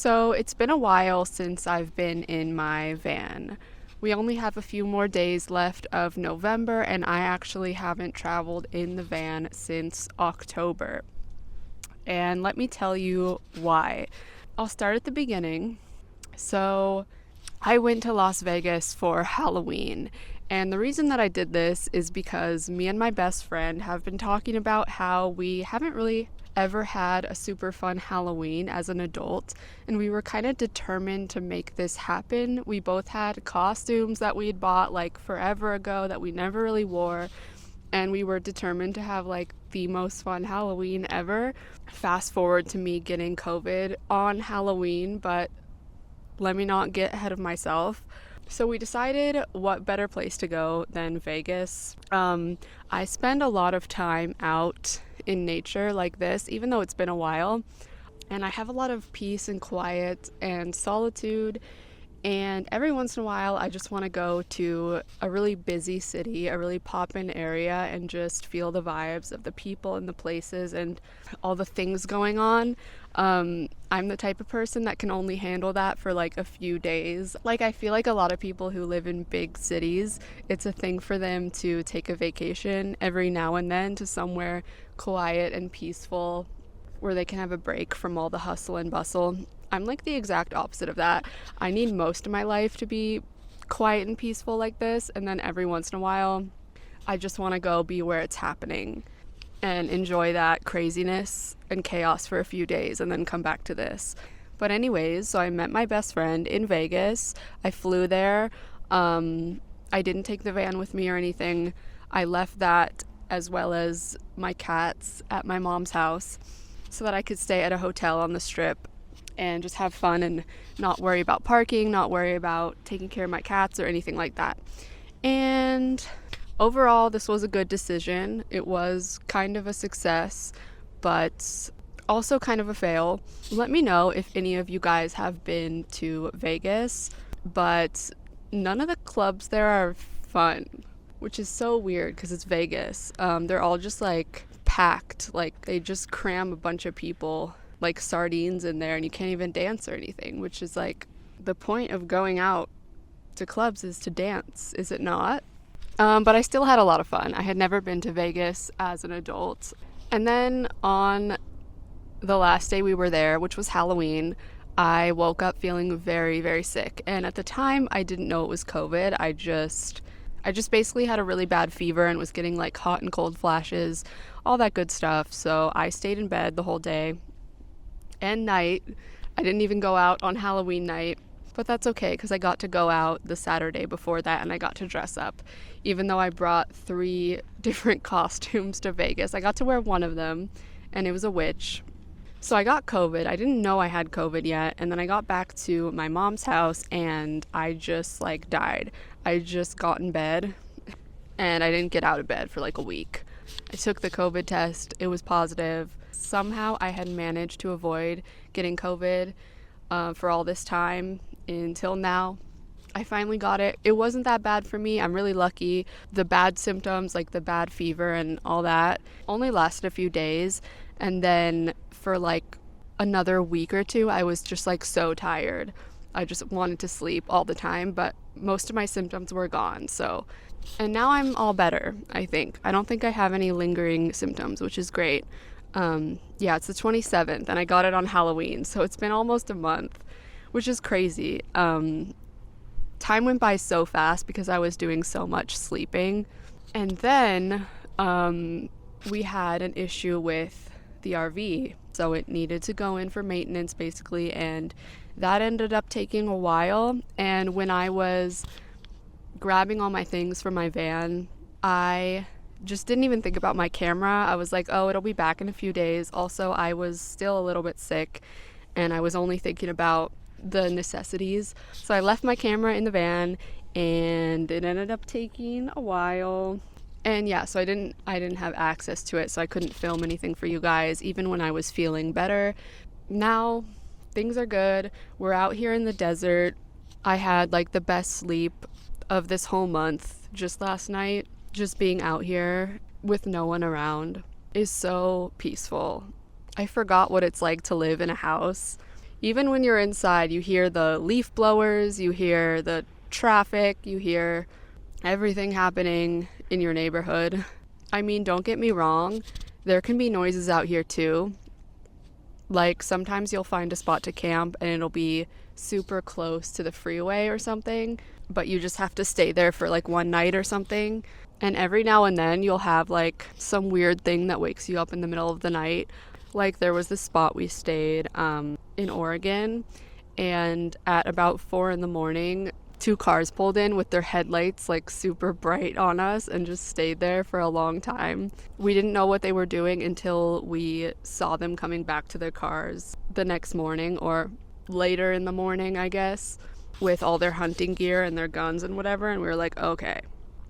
So it's been a while since I've been in my van. We only have a few more days left of November, and I actually haven't traveled in the van since October. And let me tell you why. I'll start at the beginning. So, I went to Las Vegas for Halloween. And the reason that I did this is because me and my best friend have been talking about how we haven't really ever had a super fun Halloween as an adult, and we were kind of determined to make this happen. We both had costumes that we had bought like forever ago that we never really wore, and we were determined to have like the most fun Halloween ever. Fast forward to me getting COVID on Halloween, but let me not get ahead of myself. So we decided what better place to go than Vegas. I spend a lot of time out in nature like this, even though it's been a while, and I have a lot of peace and quiet and solitude. And every once in a while, I just want to go to a really busy city, a really pop-in area, and just feel the vibes of the people and the places and all the things going on. I'm the type of person that can only handle that for like a few days. Like, I feel like a lot of people who live in big cities, it's a thing for them to take a vacation every now and then to somewhere quiet and peaceful where they can have a break from all the hustle and bustle. I'm like the exact opposite of that. I need most of my life to be quiet and peaceful like this, and then every once in a while, I just want to go be where it's happening and enjoy that craziness and chaos for a few days and then come back to this. But anyways, so I met my best friend in Vegas. I flew there. I didn't take the van with me or anything. I left that as well as my cats at my mom's house so that I could stay at a hotel on the strip and just have fun and not worry about parking, not worry about taking care of my cats or anything like that. And overall, this was a good decision. It was kind of a success, but also kind of a fail. Let me know if any of you guys have been to Vegas, but none of the clubs there are fun, which is so weird because it's Vegas. They're all just like packed, like they just cram a bunch of people like sardines in there, and you can't even dance or anything, which is like the point of going out to clubs is to dance, is it not? But I still had a lot of fun. I had never been to Vegas as an adult. And then on the last day we were there, which was Halloween, I woke up feeling very, very sick. And at the time, I didn't know it was COVID. I just basically had a really bad fever and was getting like hot and cold flashes, all that good stuff. So I stayed in bed the whole day and night. I didn't even go out on Halloween night, but that's okay because I got to go out the Saturday before that and I got to dress up. Even though I brought 3 different costumes to Vegas, I got to wear one of them, and it was a witch. So I got COVID. I didn't know I had COVID yet, and then I got back to my mom's house and I just like died. I just got in bed and I didn't get out of bed for like a week. I took the COVID test. It was positive. Somehow I had managed to avoid getting COVID for all this time until now. I finally got it. It wasn't that bad for me. I'm really lucky. The bad symptoms, like the bad fever and all that, only lasted a few days. And then for like another week or two, I was just like so tired. I just wanted to sleep all the time, but most of my symptoms were gone. And now I'm all better, I think. I don't think I have any lingering symptoms, which is great. Yeah, it's the 27th and I got it on Halloween, so it's been almost a month, which is crazy. Time went by so fast because I was doing so much sleeping. And then we had an issue with the RV, so it needed to go in for maintenance basically, and that ended up taking a while. And when I was grabbing all my things from my van, I just didn't even think about my camera. I was like, oh, it'll be back in a few days. Also, I was still a little bit sick and I was only thinking about the necessities. So I left my camera in the van and it ended up taking a while. And yeah, so I didn't have access to it, so I couldn't film anything for you guys even when I was feeling better. Now things are good. We're out here in the desert. I had like the best sleep of this whole month just last night. Just being out here with no one around is so peaceful. I forgot what it's like to live in a house. Even when you're inside, you hear the leaf blowers, you hear the traffic, you hear everything happening in your neighborhood. I mean, don't get me wrong, there can be noises out here too. Like sometimes you'll find a spot to camp and it'll be super close to the freeway or something, but you just have to stay there for like one night or something. And every now and then you'll have like some weird thing that wakes you up in the middle of the night. Like there was this spot we stayed in Oregon, and at about 4 in the morning, two cars pulled in with their headlights like super bright on us and just stayed there for a long time. We didn't know what they were doing until we saw them coming back to their cars the next morning, or later in the morning, I guess, with all their hunting gear and their guns and whatever, and we were like, okay,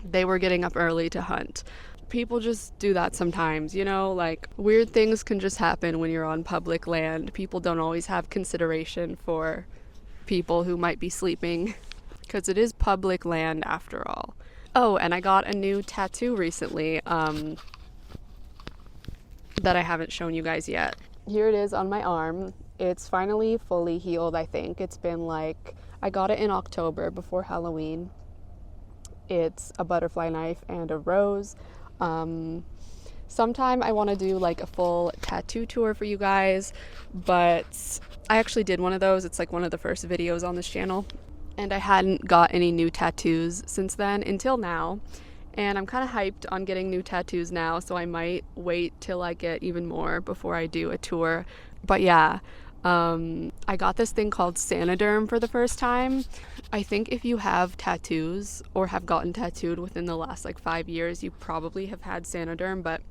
they were getting up early to hunt. People just do that sometimes, you know, like weird things can just happen when you're on public land. People don't always have consideration for people who might be sleeping, because it is public land after all. Oh, and I got a new tattoo recently that I haven't shown you guys yet. Here it is on my arm. It's finally fully healed, I think. It's been like, I got it in October before Halloween. It's a butterfly knife and a rose. Sometime I want to do like a full tattoo tour for you guys, but I actually did one of those. It's like one of the first videos on this channel, and I hadn't got any new tattoos since then until now, and I'm kind of hyped on getting new tattoos now, so I might wait till I get even more before I do a tour. But yeah, I got this thing called Saniderm for the first time. I think if you have tattoos or have gotten tattooed within the last like 5 years, you probably have had Saniderm, but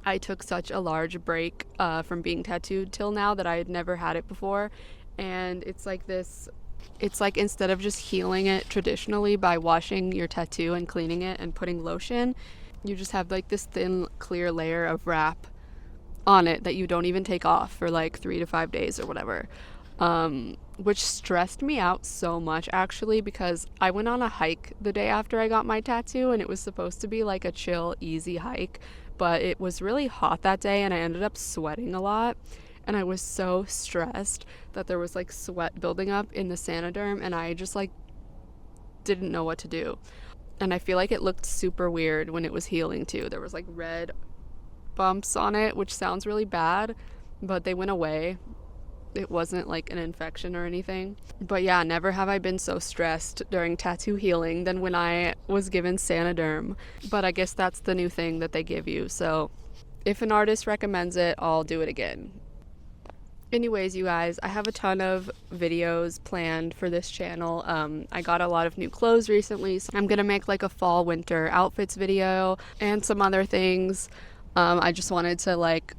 I took such a large break from being tattooed till now that I had never had it before. And it's like this, it's like instead of just healing it traditionally by washing your tattoo and cleaning it and putting lotion, you just have like this thin, clear layer of wrap on it that you don't even take off for like 3 to 5 days or whatever. Which stressed me out so much actually, because I went on a hike the day after I got my tattoo, and it was supposed to be like a chill, easy hike, but it was really hot that day and I ended up sweating a lot, and I was so stressed that there was like sweat building up in the Saniderm, and I just like didn't know what to do. And I feel like it looked super weird when it was healing too. There was like red bumps on it, which sounds really bad, but they went away. It wasn't like an infection or anything. But yeah, never have I been so stressed during tattoo healing than when I was given Saniderm. But I guess that's the new thing that they give you, so if an artist recommends it, I'll do it again. Anyways, you guys, I have a ton of videos planned for this channel. I got a lot of new clothes recently, so I'm gonna make like a fall winter outfits video and some other things. I just wanted to like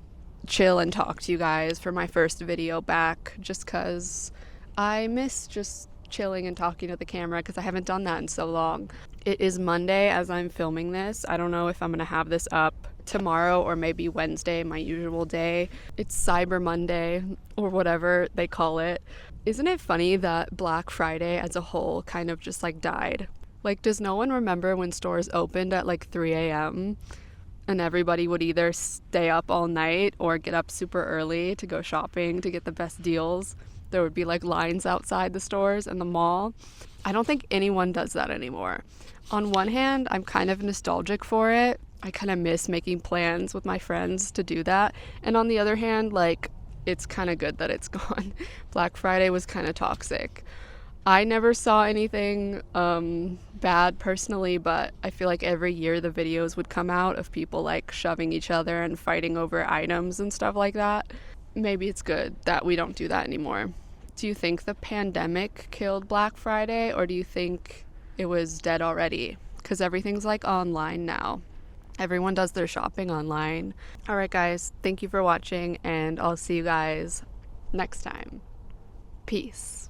chill and talk to you guys for my first video back, just because I miss just chilling and talking to the camera, because I haven't done that in so long. It is Monday as I'm filming this. I don't know if I'm gonna have this up tomorrow or maybe Wednesday, my usual day. It's Cyber Monday or whatever they call it. Isn't it funny that Black Friday as a whole kind of just like died? Like, does no one remember when stores opened at like 3 a.m.? and everybody would either stay up all night or get up super early to go shopping to get the best deals? There would be like lines outside the stores and the mall. I don't think anyone does that anymore. On one hand, I'm kind of nostalgic for it. I kind of miss making plans with my friends to do that. And on the other hand, like, it's kind of good that it's gone. Black Friday was kind of toxic. I never saw anything bad personally, but I feel like every year the videos would come out of people like shoving each other and fighting over items and stuff like that. Maybe it's good that we don't do that anymore. Do you think the pandemic killed Black Friday, or do you think it was dead already? Because everything's like online now. Everyone does their shopping online. All right, guys, thank you for watching, and I'll see you guys next time. Peace.